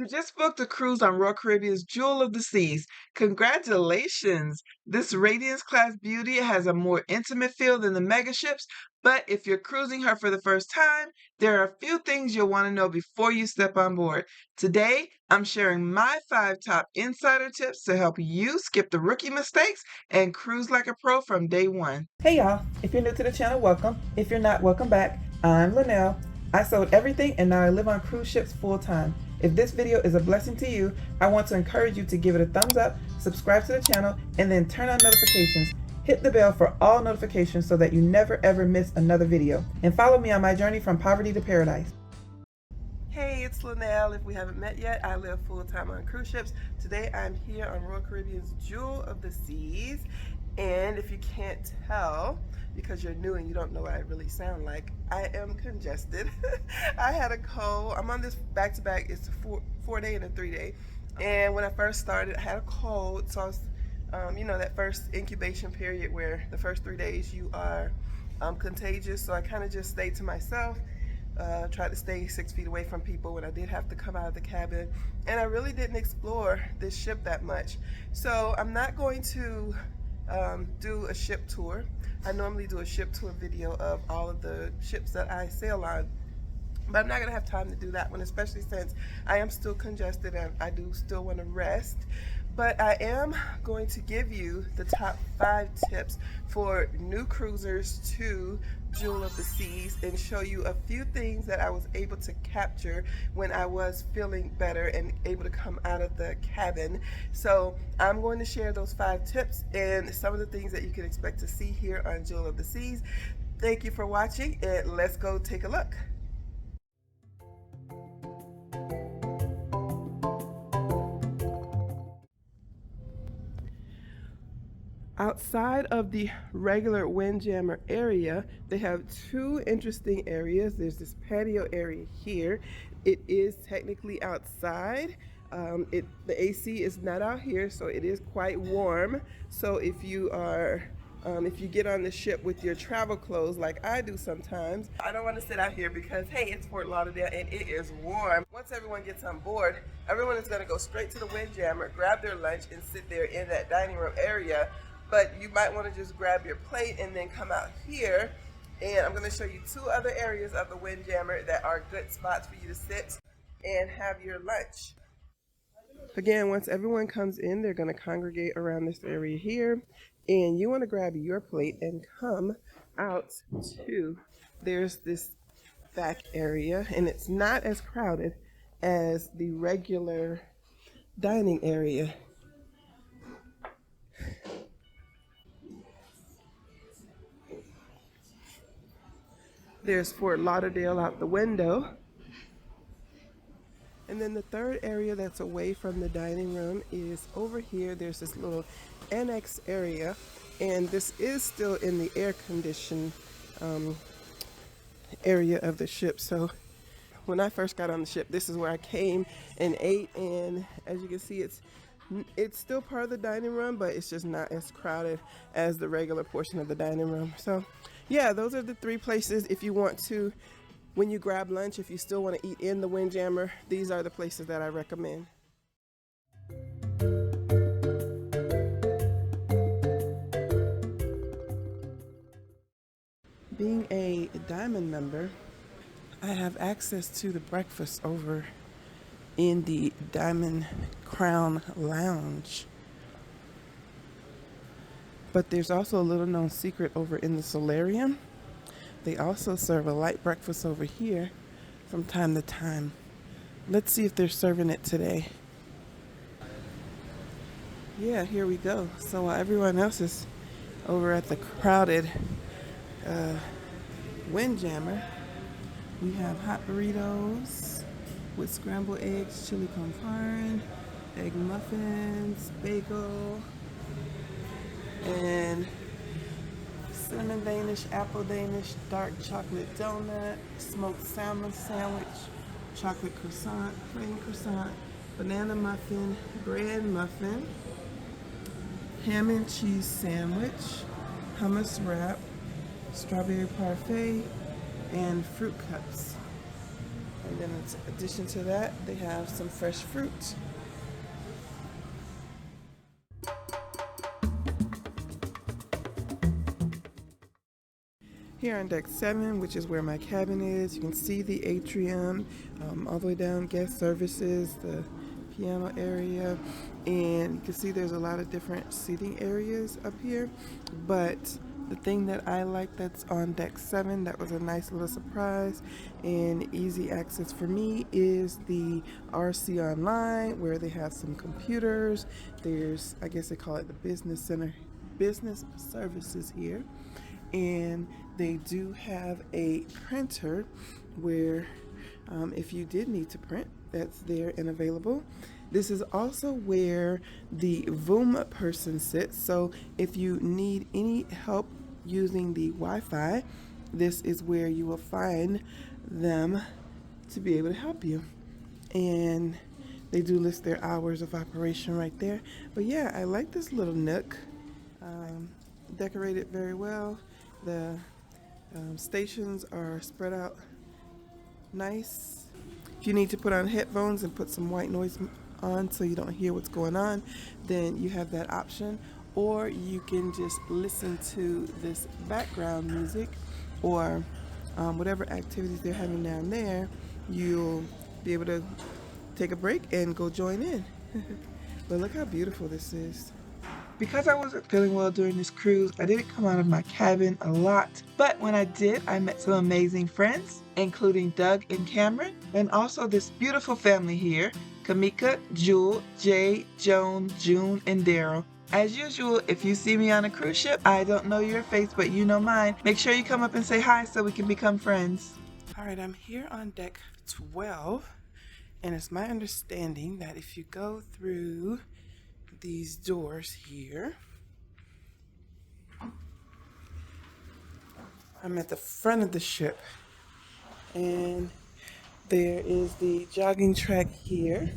You just booked a cruise on Royal Caribbean's Jewel of the Seas. Congratulations! This Radiance-class beauty has a more intimate feel than the mega ships, but if you're cruising her for the first time, there are a few things you'll want to know before you step on board. Today, I'm sharing my 5 top insider tips to help you skip the rookie mistakes and cruise like a pro from day one. Hey y'all, if you're new to the channel, welcome. If you're not, welcome back. I'm Linnell. I sold everything and now I live on cruise ships full time. If this video is a blessing to you, I want to encourage you to give it a thumbs up, subscribe to the channel, and then turn on notifications. Hit the bell for all notifications so that you never ever miss another video. And follow me on my journey from poverty to paradise. Hey, it's Linnell. If we haven't met yet, I live full-time on cruise ships. Today I'm here on Royal Caribbean's Jewel of the Seas. And if you can't tell, because you're new and you don't know what I really sound like, I am congested. I had a cold. I'm on this back-to-back. It's a four-day and a 3-day. And when I first started, I had a cold. So I was, you know, that first incubation period where the first 3 days you are contagious. So I kind of just stayed to myself. Tried to stay 6 feet away from people when I did have to come out of the cabin, and I really didn't explore this ship that much. So I'm not going to do a ship tour. I normally do a ship tour video of all of the ships that I sail on, but I'm not going to have time to do that one, especially since I am still congested and I do still want to rest. But I am going to give you the top 5 tips for new cruisers to Jewel of the Seas and show you a few things that I was able to capture when I was feeling better and able to come out of the cabin. So I'm going to share those 5 tips and some of the things that you can expect to see here on Jewel of the Seas. Thank you for watching, and let's go take a look. Outside of the regular Windjammer area, they have 2 interesting areas. There's this patio area here. It is technically outside. The AC is not out here, so it is quite warm. So if you are if you get on the ship with your travel clothes like I do sometimes, I don't want to sit out here because, hey, it's Fort Lauderdale and it is warm. Once everyone gets on board, everyone is going to go straight to the Windjammer, grab their lunch, and sit there in that dining room area. But you might want to just grab your plate and then come out here. And I'm going to show you 2 other areas of the Windjammer that are good spots for you to sit and have your lunch. Again, once everyone comes in, they're going to congregate around this area here. And you want to grab your plate and come out to, there's this back area. And it's not as crowded as the regular dining area. There's Fort Lauderdale out the window. And then the third area that's away from the dining room is over here. There's this little annex area, and this is still in the air-conditioned area of the ship. So when I first got on the ship, this is where I came and ate, and as you can see, it's still part of the dining room, but it's just not as crowded as the regular portion of the dining room. So yeah, those are the 3 places. If you want to, when you grab lunch, if you still want to eat in the Windjammer, these are the places that I recommend. Being a Diamond member, I have access to the breakfast over in the Diamond Crown Lounge. But there's also a little known secret over in the Solarium. They also serve a light breakfast over here from time to time. Let's see if they're serving it today. Yeah, here we go. So while everyone else is over at the crowded Windjammer, we have hot burritos with scrambled eggs, chili con carne, egg muffins, bagel, and cinnamon Danish, apple Danish, dark chocolate donut, smoked salmon sandwich, chocolate croissant, plain croissant, banana muffin, bread muffin, ham and cheese sandwich, hummus wrap, strawberry parfait, and fruit cups. And then in addition to that, they have some fresh fruit. Here on deck 7, which is where my cabin is, you can see the atrium, all the way down, guest services, the piano area, and you can see there's a lot of different seating areas up here. But the thing that I like that's on deck 7, that was a nice little surprise and easy access for me, is the RC Online, where they have some computers. There's, I guess they call it the business center, business services here. And they do have a printer where if you did need to print, that's there and available. This is also where the Voom person sits. So if you need any help using the Wi-Fi, this is where you will find them to be able to help you. And they do list their hours of operation right there. But yeah, I like this little nook. Decorated very well. The stations are spread out nice. If you need to put on headphones and put some white noise on so you don't hear what's going on, then you have that option. Or you can just listen to this background music, or whatever activities they're having down there. You'll be able to take a break and go join in. But look how beautiful this is. Because I wasn't feeling well during this cruise, I didn't come out of my cabin a lot. But when I did, I met some amazing friends, including Doug and Cameron, and also this beautiful family here, Kamika, Jewel, Jay, Joan, June, and Daryl. As usual, if you see me on a cruise ship, I don't know your face, but you know mine. Make sure you come up and say hi so we can become friends. All right, I'm here on deck 12, and it's my understanding that if you go through these doors here, I'm at the front of the ship, and there is the jogging track here.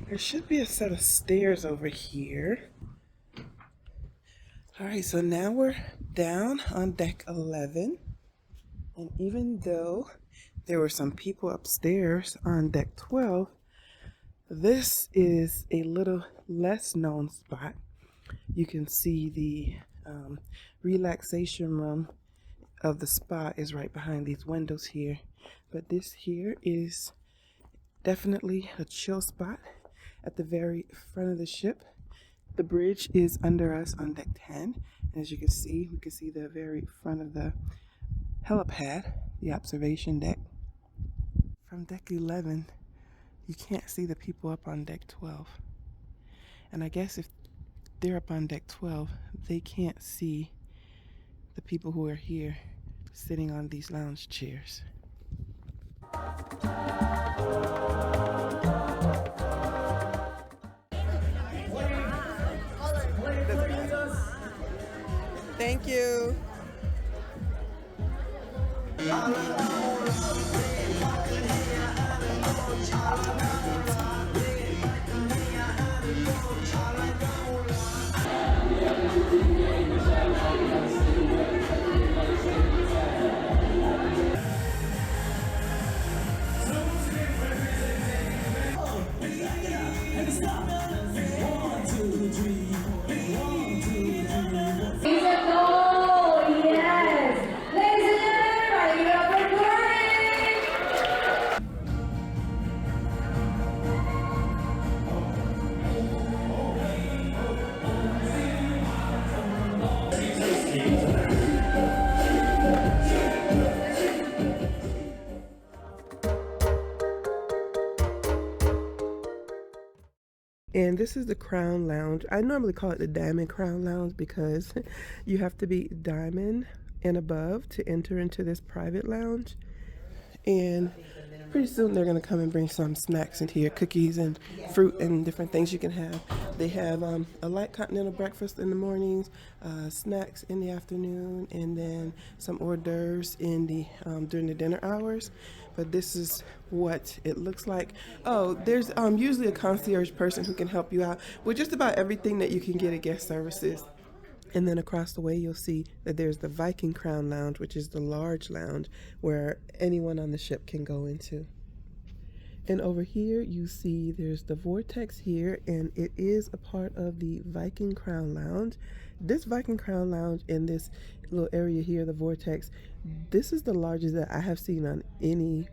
There should be a set of stairs over here. All right, so now we're down on deck 11, and even though there were some people upstairs on deck 12, this is a little less known spot. You can see the relaxation room of the spa is right behind these windows here. But this here is definitely a chill spot at the very front of the ship. The bridge is under us on deck 10. And as you can see, we can see the very front of the helipad, the observation deck. From deck 11, you can't see the people up on deck 12. And I guess if they're up on deck 12, they can't see the people who are here sitting on these lounge chairs. Thank you. And this is the Crown Lounge. I normally call it the Diamond Crown Lounge because you have to be diamond and above to enter into this private lounge. And pretty soon they're going to come and bring some snacks into here, cookies and fruit and different things you can have. They have a light continental breakfast in the mornings, snacks in the afternoon, and then some hors d'oeuvres in the during the dinner hours. But this is what it looks like. Oh, there's usually a concierge person who can help you out with just about everything that you can get at guest services. And then across the way, you'll see that there's the Viking Crown Lounge, which is the large lounge where anyone on the ship can go into. And over here you see there's the vortex here, and it is a part of the Viking Crown Lounge. This Viking Crown Lounge in this little area here, the vortex, this is the largest that I have seen on any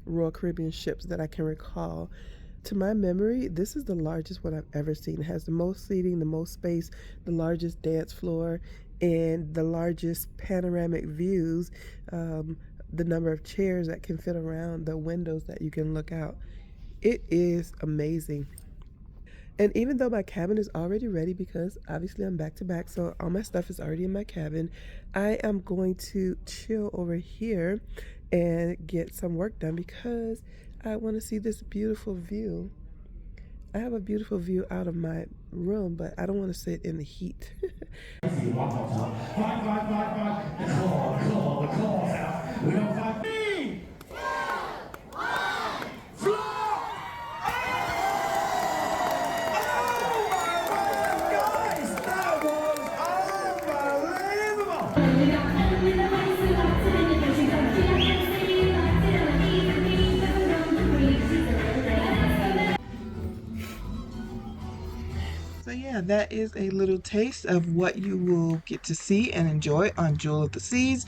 Royal Caribbean ships that I can recall. To my memory, this is the largest one I've ever seen. It has the most seating, the most space, the largest dance floor, and the largest panoramic views. The number of chairs that can fit around the windows that you can look out. It is amazing. And even though my cabin is already ready, because obviously I'm back to back, so all my stuff is already in my cabin, I am going to chill over here and get some work done because I want to see this beautiful view. I have a beautiful view out of my room, but I don't want to sit in the heat. So yeah, that is a little taste of what you will get to see and enjoy on Jewel of the Seas.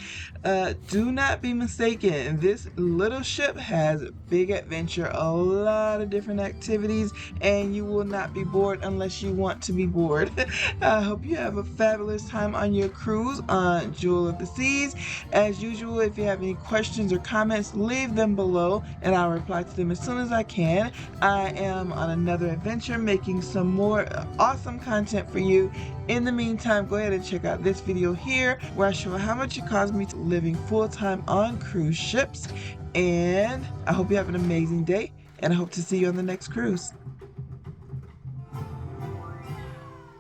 Do not be mistaken. This little ship has big adventure, a lot of different activities, and you will not be bored unless you want to be bored. I hope you have a fabulous time on your cruise on Jewel of the Seas. As usual, if you have any questions or comments, leave them below and I'll reply to them as soon as I can. I am on another adventure making some more awesome content for you. In the meantime, go ahead and check out this video here where I show how much it costs me to living full-time on cruise ships. And I hope you have an amazing day, and I hope to see you on the next cruise.